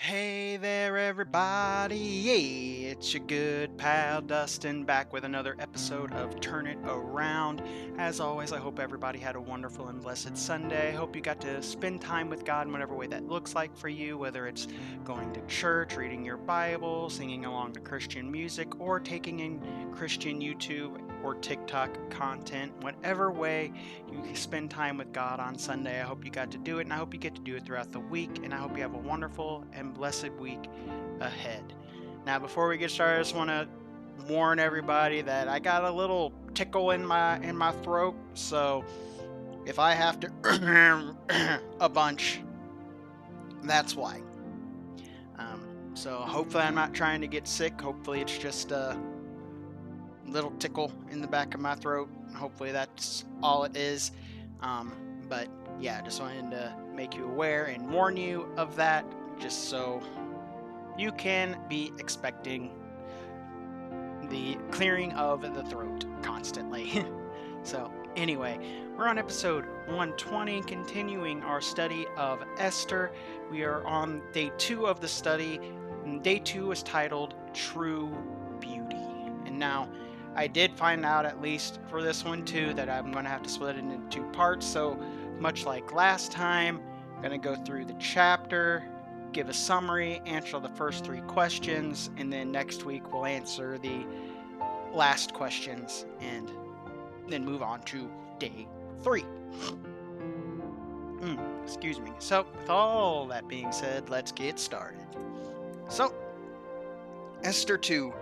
Hey there, everybody. Yeah, it's your good pal Dustin back with another episode of Turn It Around. As always, I hope everybody had a wonderful and blessed Sunday. Hope you got to spend time with God in whatever way that looks like for you, whether it's going to church, reading your Bible, singing along to Christian music, or taking in Christian YouTube or TikTok content. Whatever way you spend time with God on Sunday, I hope you got to do it, and I hope you get to do it throughout the week, and I hope you have a wonderful and blessed week ahead. Now, before we get started, I just want to warn everybody that I got a little tickle in my throat, so if I have to a bunch, that's why. So hopefully I'm not trying to get sick. Hopefully it's just a little tickle in the back of my throat. Hopefully that's all it is. But yeah, just wanted to make you aware and warn you of that, just so you can be expecting the clearing of the throat constantly. So anyway, we're on episode 120, continuing our study of Esther. We are on day 2 of the study, and day 2 is titled True Beauty. And now, I did find out, at least for this one too, that I'm going to have to split it into 2 parts. So much like last time, I'm going to go through the chapter, give a summary, answer the first 3 questions, and then next week we'll answer the last questions and then move on to day 3. Excuse me. So, with all that being said, let's get started. So, Esther 2.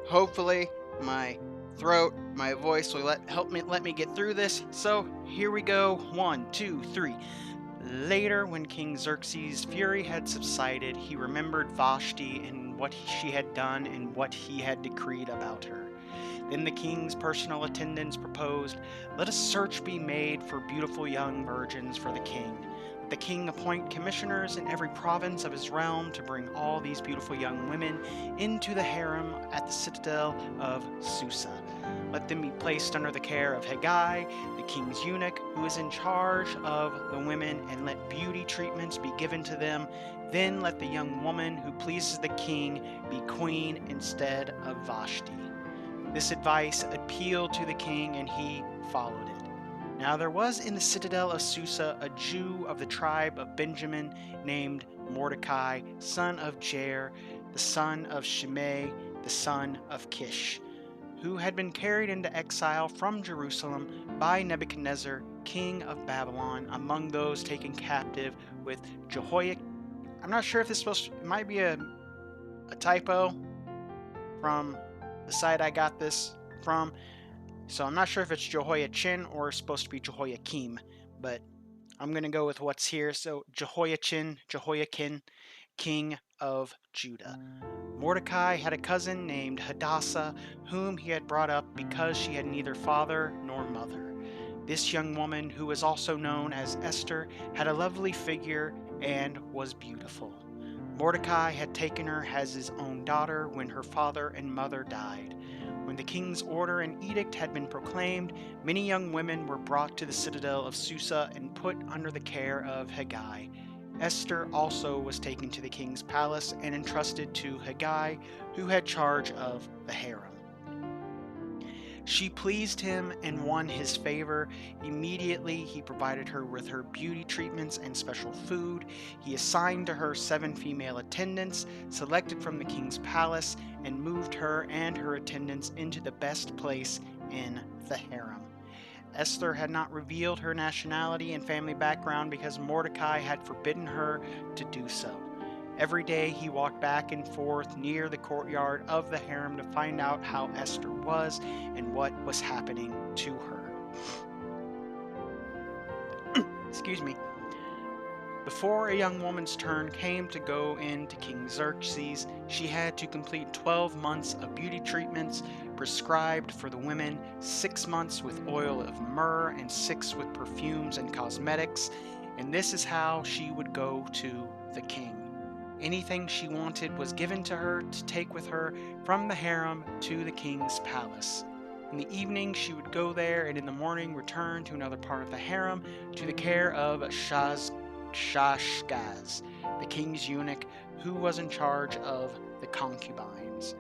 Hopefully, my throat, my voice will let me get through this. So, here we go. 1, 2, 3. Later, when King Xerxes' fury had subsided, he remembered Vashti and what she had done and what he had decreed about her. Then the king's personal attendants proposed, "Let a search be made for beautiful young virgins for the king. Let the king appoint commissioners in every province of his realm to bring all these beautiful young women into the harem at the citadel of Susa. Let them be placed under the care of Hegai, the king's eunuch, who is in charge of the women, and let beauty treatments be given to them. Then let the young woman who pleases the king be queen instead of Vashti." This advice appealed to the king, and he followed it. Now there was in the citadel of Susa a Jew of the tribe of Benjamin named Mordecai, son of Jair, the son of Shimei, the son of Kish, who had been carried into exile from Jerusalem by Nebuchadnezzar, king of Babylon, among those taken captive with Jehoiakim. I'm not sure if this it might be a typo from the site I got this from. So I'm not sure if it's Jehoiachin or it's supposed to be Jehoiakim, but I'm going to go with what's here. So Jehoiachin, king of Judah. Mordecai had a cousin named Hadassah, whom he had brought up because she had neither father nor mother. This young woman, who was also known as Esther, had a lovely figure and was beautiful. Mordecai had taken her as his own daughter when her father and mother died. When the king's order and edict had been proclaimed, many young women were brought to the citadel of Susa and put under the care of Hegai. Esther also was taken to the king's palace and entrusted to Hegai, who had charge of the harem. She pleased him and won his favor. Immediately, he provided her with her beauty treatments and special food. He assigned to her 7 female attendants, selected from the king's palace, and moved her and her attendants into the best place in the harem. Esther had not revealed her nationality and family background because Mordecai had forbidden her to do so. Every day he walked back and forth near the courtyard of the harem to find out how Esther was and what was happening to her. Excuse me. Before a young woman's turn came to go in to King Xerxes, she had to complete 12 months of beauty treatments prescribed for the women, 6 months with oil of myrrh and 6 with perfumes and cosmetics, and this is how she would go to the king. Anything she wanted was given to her to take with her from the harem to the king's palace. In the evening she would go there, and in the morning return to another part of the harem to the care of Shashgaz, the king's eunuch, who was in charge of the concubines.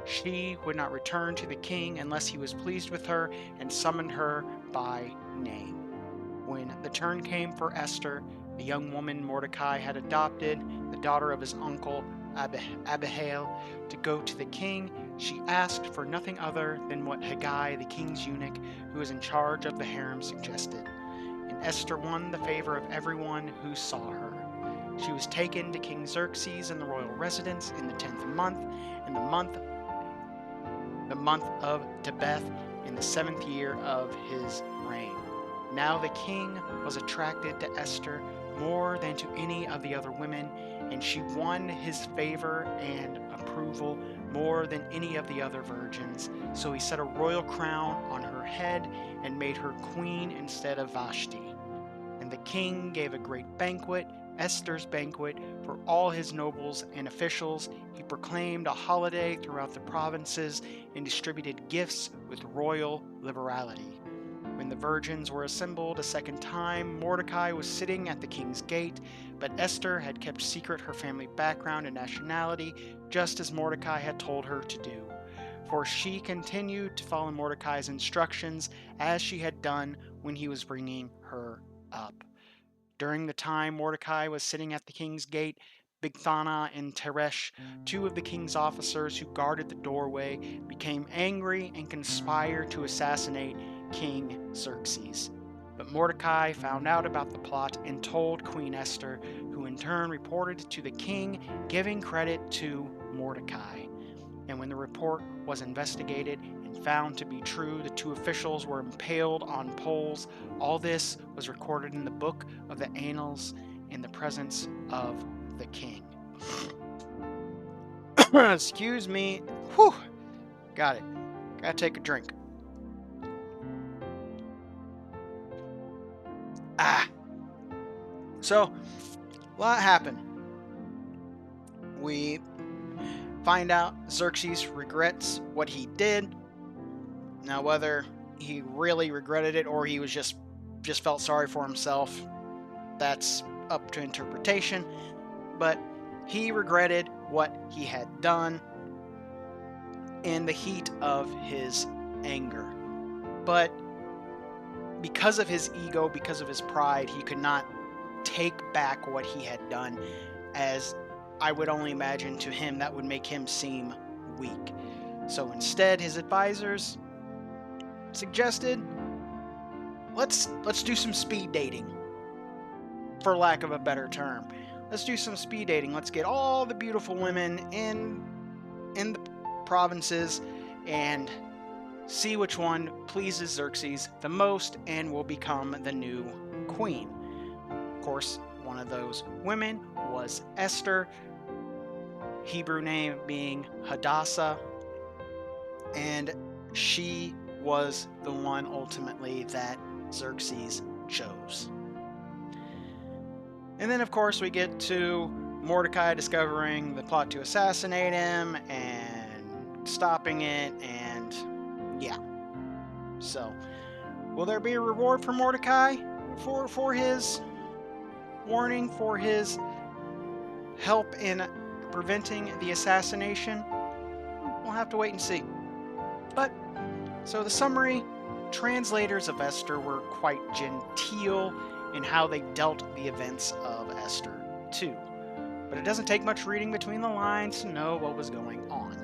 She would not return to the king unless he was pleased with her and summoned her by name. When the turn came for Esther, a young woman Mordecai had adopted, the daughter of his uncle Abihail, to go to the king, she asked for nothing other than what Haggai, the king's eunuch, who was in charge of the harem, suggested. And Esther won the favor of everyone who saw her. She was taken to King Xerxes in the royal residence in the 10th month, in the month of Tebeth, in the 7th year of his reign. Now the king was attracted to Esther more than to any of the other women, and she won his favor and approval more than any of the other virgins. So he set a royal crown on her head and made her queen instead of Vashti. And the king gave a great banquet, Esther's banquet, for all his nobles and officials. He proclaimed a holiday throughout the provinces and distributed gifts with royal liberality. When the virgins were assembled a second time, Mordecai was sitting at the king's gate, but Esther had kept secret her family background and nationality, just as Mordecai had told her to do. For she continued to follow Mordecai's instructions as she had done when he was bringing her up. During the time Mordecai was sitting at the king's gate, Bigthana and Teresh, two of the king's officers who guarded the doorway, became angry and conspired to assassinate King Xerxes. But Mordecai found out about the plot and told Queen Esther, who in turn reported to the king, giving credit to Mordecai. And when the report was investigated and found to be true, the two officials were impaled on poles. All this was recorded in the book of the annals in the presence of the king. Excuse me. Whew. Got it. Gotta take a drink. So, a lot happened. We find out Xerxes regrets what he did. Now, whether he really regretted it or he was just felt sorry for himself, that's up to interpretation. But he regretted what he had done in the heat of his anger. But because of his ego, because of his pride, he could not take back what he had done, as I would only imagine to him that would make him seem weak. So instead, his advisors suggested, let's do some speed dating, for lack of a better term. Let's do some speed dating. Let's get all the beautiful women in the provinces and see which one pleases Xerxes the most and will become the new queen. Of course, one of those women was Esther, Hebrew name being Hadassah, and she was the one ultimately that Xerxes chose. And then, of course, we get to Mordecai discovering the plot to assassinate him and stopping it, and yeah. So, will there be a reward for Mordecai for his warning, for his help in preventing the assassination? We'll have to wait and see. But, so the summary, translators of Esther were quite genteel in how they dealt the events of Esther 2. But it doesn't take much reading between the lines to know what was going on.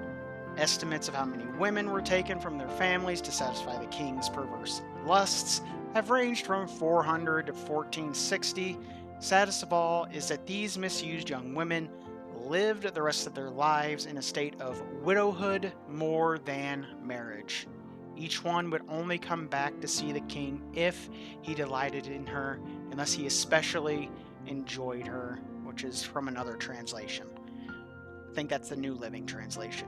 Estimates of how many women were taken from their families to satisfy the king's perverse lusts have ranged from 400 to 1460. Saddest of all is that these misused young women lived the rest of their lives in a state of widowhood more than marriage. Each one would only come back to see the king if he delighted in her, unless he especially enjoyed her, which is from another translation. I think that's the New Living Translation.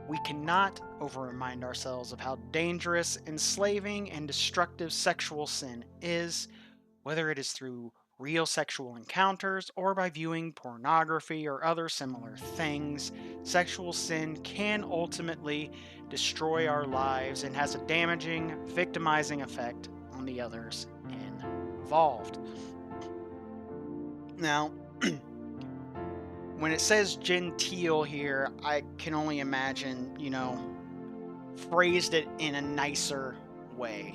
We cannot over-remind ourselves of how dangerous, enslaving, and destructive sexual sin is, whether it is through real sexual encounters or by viewing pornography or other similar things. Sexual sin can ultimately destroy our lives and has a damaging, victimizing effect on the others involved. Now, when it says genteel here, I can only imagine, phrased it in a nicer way.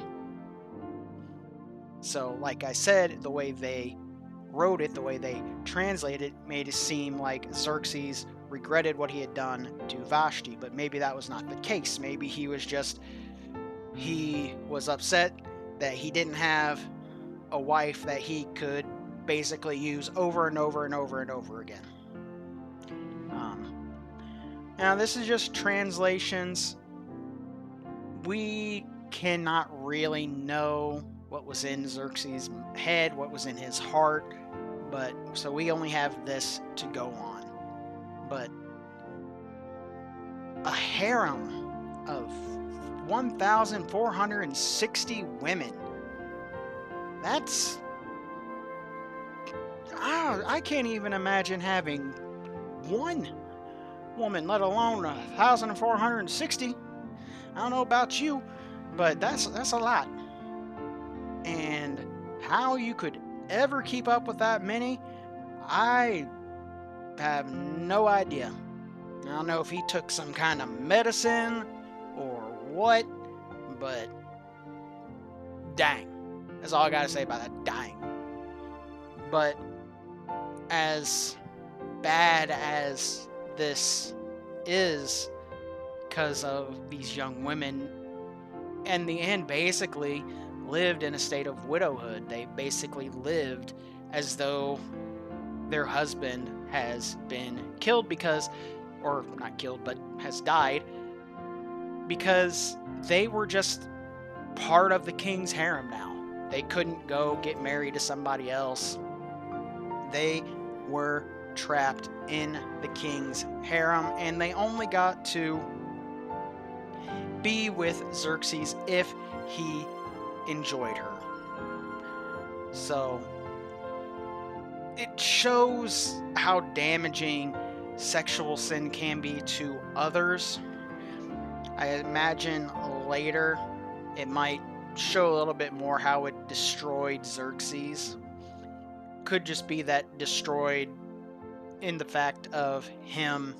So, like I said, the way they wrote it, the way they translated it, made it seem like Xerxes regretted what he had done to Vashti, but maybe that was not the case. Maybe he was upset that he didn't have a wife that he could basically use over and over and over and over again. Now, this is just translations. We cannot really know what was in Xerxes' head, what was in his heart, but so we only have this to go on. But a harem of 1,460 women. That's... I can't even imagine having one woman, let alone 1,460. I don't know about you, but that's a lot. And how you could ever keep up with that many, I have no idea. I don't know if he took some kind of medicine or what, but dang. That's all I gotta say about that. Dang. But as bad as this is, because of these young women, in the end, basically lived in a state of widowhood. They basically lived as though their husband has been killed or not killed, but has died, because they were just part of the king's harem now. They couldn't go get married to somebody else. They were trapped in the king's harem, and they only got to be with Xerxes if he enjoyed her. So it shows how damaging sexual sin can be to others. I imagine later it might show a little bit more how it destroyed Xerxes. Could just be that destroyed in the fact of him,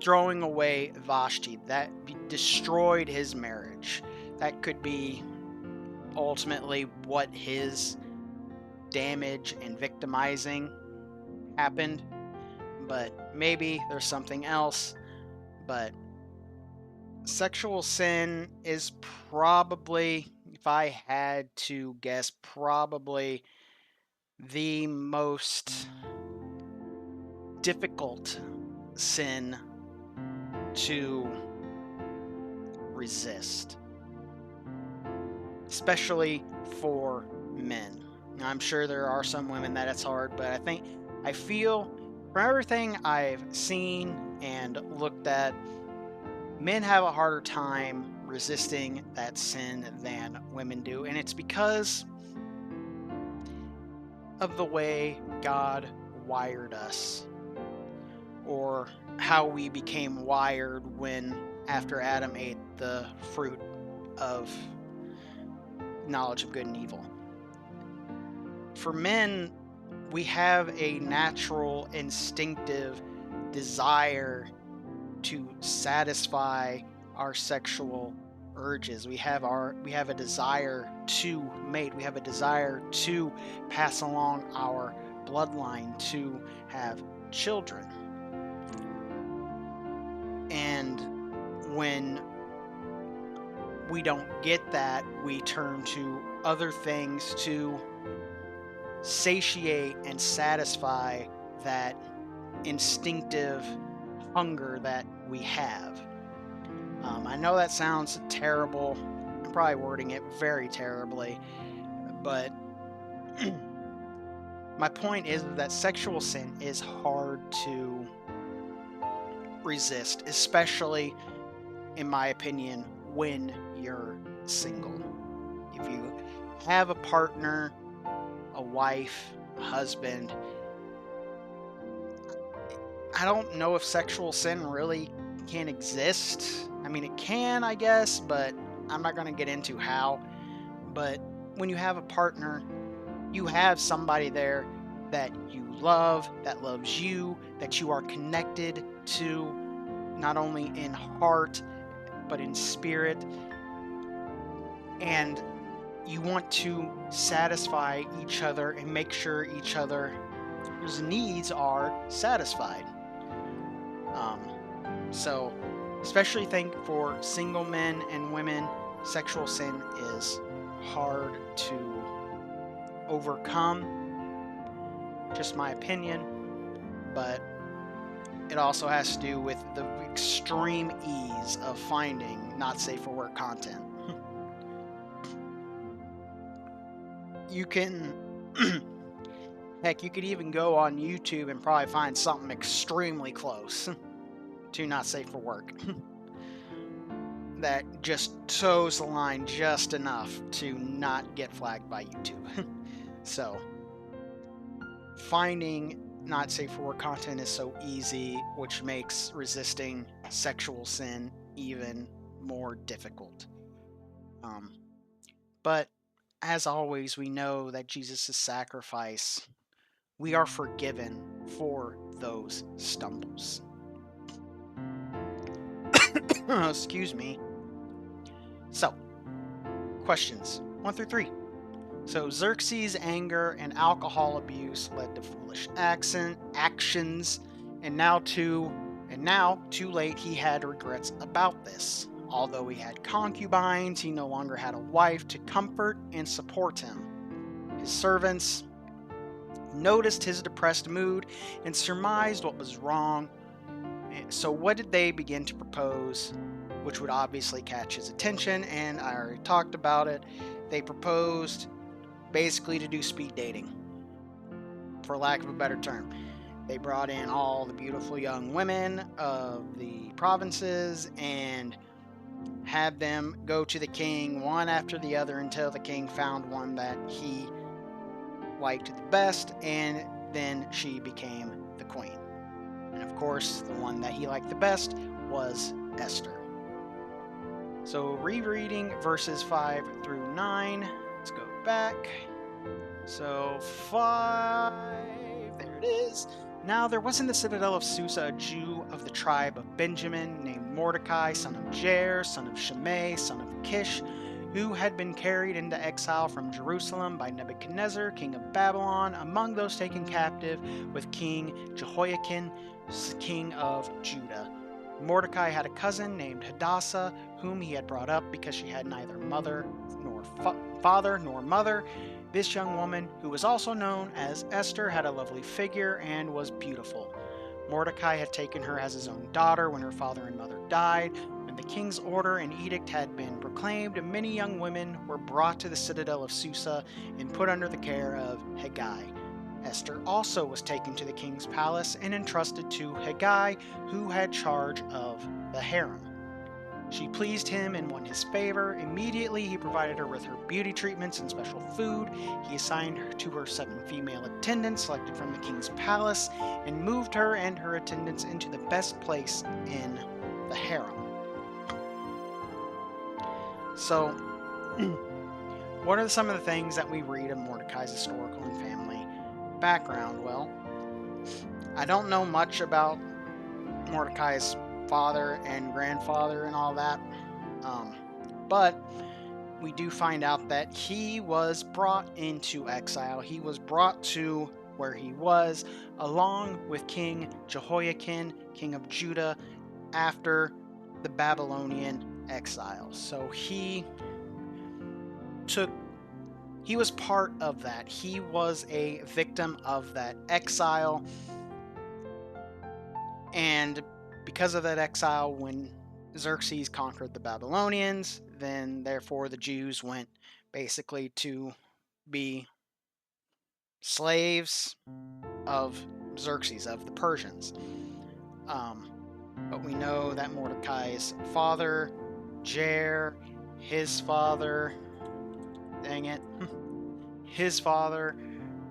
throwing away Vashti. That destroyed his marriage. That could be ultimately what his damage and victimizing happened. But maybe there's something else. But sexual sin is probably, if I had to guess, probably the most difficult sin to resist, especially for men. Now, I'm sure there are some women that it's hard, but I feel from everything I've seen and looked at, men have a harder time resisting that sin than women do, and it's because of the way God wired us, or how we became wired after Adam ate the fruit of knowledge of good and evil. For men, we have a natural, instinctive desire to satisfy our sexual urges. We have a desire to mate. We have a desire to pass along our bloodline, to have children. And when we don't get that, we turn to other things to satiate and satisfy that instinctive hunger that we have. I know that sounds terrible. I'm probably wording it very terribly, but my point is that sexual sin is hard to resist, especially, in my opinion, when you're single. If you have a partner, a wife, a husband, I don't know if sexual sin really can exist. I mean, it can, I guess, but I'm not going to get into how. But when you have a partner, you have somebody there that you love, that loves you, that you are connected to, not only in heart, but in spirit. And you want to satisfy each other and make sure each other's needs are satisfied. Um, so, especially think for single men and women, sexual sin is hard to overcome. Just my opinion, but it also has to do with the extreme ease of finding not safe for work content. You can, heck, you could even go on YouTube and probably find something extremely close to not safe for work that just toes the line just enough to not get flagged by YouTube. So, finding not safe for work content is so easy, which makes resisting sexual sin even more difficult. But as always, we know that Jesus' sacrifice, we are forgiven for those stumbles. Excuse me. So, questions 1 through 3. So, Xerxes' anger and alcohol abuse led to foolish actions, and now, too late, he had regrets about this. Although he had concubines, he no longer had a wife to comfort and support him. His servants noticed his depressed mood and surmised what was wrong. So what did they begin to propose, which would obviously catch his attention? And I already talked about it. They proposed basically to do speed dating, for lack of a better term. They brought in all the beautiful young women of the provinces and had them go to the king one after the other until the king found one that he liked the best, and then she became the queen. And of course, the one that he liked the best was Esther. So, rereading verses 5 through 9. Let's go back. So, 5. There it is. Now there was in the citadel of Susa a Jew of the tribe of Benjamin named Mordecai, son of Jair, son of Shimei, son of Kish, who had been carried into exile from Jerusalem by Nebuchadnezzar, king of Babylon, among those taken captive with King Jehoiakim, king of Judah. Mordecai had a cousin named Hadassah, whom he had brought up because she had neither father nor mother. This young woman, who was also known as Esther, had a lovely figure and was beautiful. Mordecai had taken her as his own daughter when her father and mother died. When the king's order and edict had been proclaimed, many young women were brought to the citadel of Susa and put under the care of Hegai. Esther also was taken to the king's palace and entrusted to Hegai, who had charge of the harem. She pleased him and won his favor. Immediately, he provided her with her beauty treatments and special food. He assigned her to her 7 female attendants selected from the king's palace and moved her and her attendants into the best place in the harem. So, what are some of the things that we read of Mordecai's historical and family background? Well, I don't know much about Mordecai's father and grandfather and all that, but we do find out that he was brought into exile. He was brought to where he was along with King Jehoiakim, king of Judah, after the Babylonian exile. So he was part of that. He was a victim of that exile, and because of that exile, when Xerxes conquered the Babylonians, then therefore the Jews went basically to be slaves of Xerxes, of the Persians. But we know that Mordecai's father, Jair, his father, his father,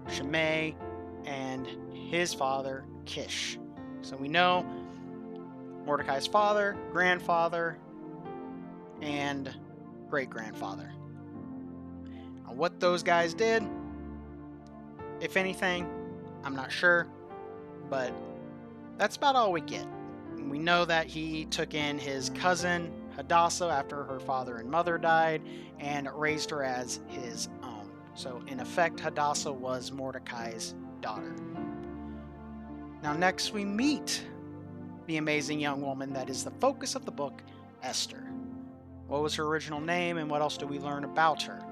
Shimei, and his father, Kish. So we know Mordecai's father, grandfather, and great-grandfather. Now, what those guys did, if anything, I'm not sure, but that's about all we get. We know that he took in his cousin Hadassah after her father and mother died and raised her as his own. So, in effect, Hadassah was Mordecai's daughter. Now, next we meet the amazing young woman that is the focus of the book, Esther. What was her original name, and what else do we learn about her?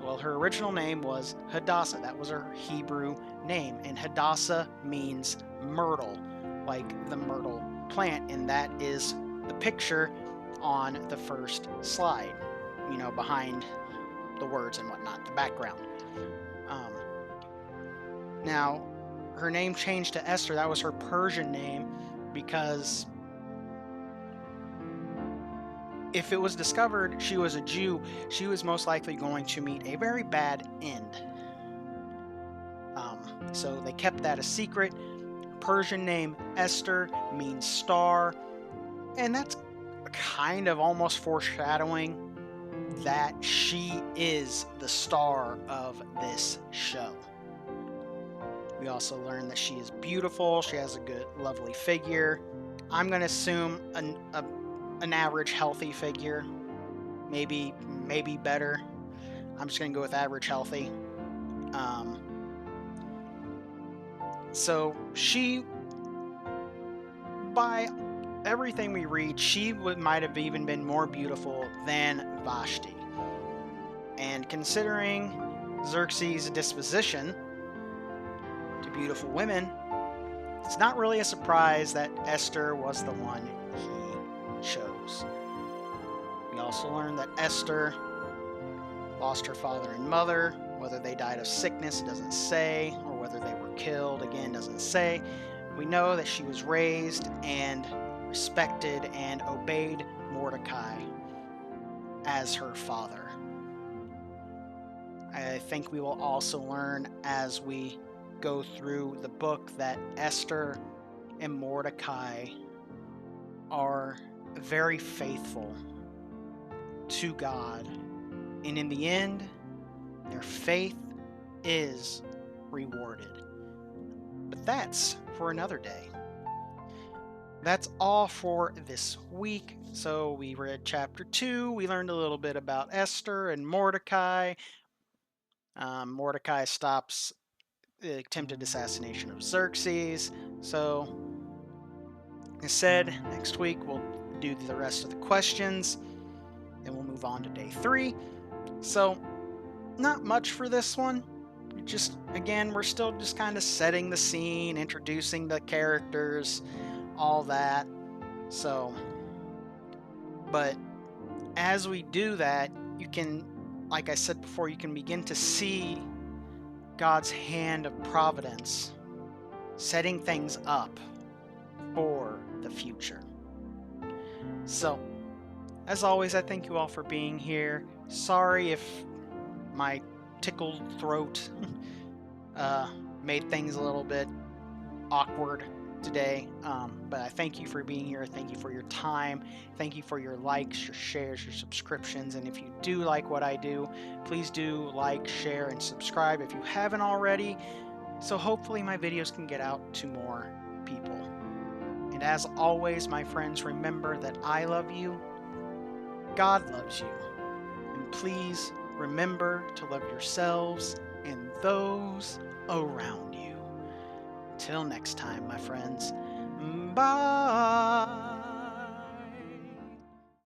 Well, her original name was Hadassah. That was her Hebrew name, and Hadassah means myrtle, like the myrtle plant, and that is the picture on the first slide, behind the words and whatnot, the background. Now, her name changed to Esther. That was her Persian name because if it was discovered she was a Jew, she was most likely going to meet a very bad end. So they kept that a secret. Persian name Esther means star, and that's kind of almost foreshadowing that she is the star of this show. We also learn that she is beautiful. She has a good, lovely figure. I'm going to assume an average healthy figure, maybe better. I'm just going to go with average healthy. So she, by everything we read, she might have even been more beautiful than Vashti. And considering Xerxes' disposition to beautiful women, it's not really a surprise that Esther was the one he chose. We also learn that Esther lost her father and mother. Whether they died of sickness, it doesn't say, or whether they were killed, again, doesn't say. We know that she was raised and respected and obeyed Mordecai as her father. I think we will also learn as we go through the book that Esther and Mordecai are very faithful to God, and in the end, their faith is rewarded. But that's for another day. That's all for this week. So we read chapter 2. We learned a little bit about Esther and Mordecai. Mordecai stops the attempted assassination of Xerxes. So, like I said, next week we'll do the rest of the questions. Then we'll move on to day 3. So, not much for this one. Just, again, we're still just kind of setting the scene, introducing the characters, all that. So, but as we do that, you can, like I said before, you can begin to see God's hand of providence setting things up for the future. So, as always, I thank you all for being here. Sorry if my tickled throat made things a little bit awkward today, but I thank you for being here. Thank you for your time. Thank you for your likes, your shares, your subscriptions, and if you do like what I do, please do like, share, and subscribe if you haven't already, so hopefully my videos can get out to more people. And as always, my friends, remember that I love you, God loves you, and please remember to love yourselves and those around you. Till next time, my friends. Bye.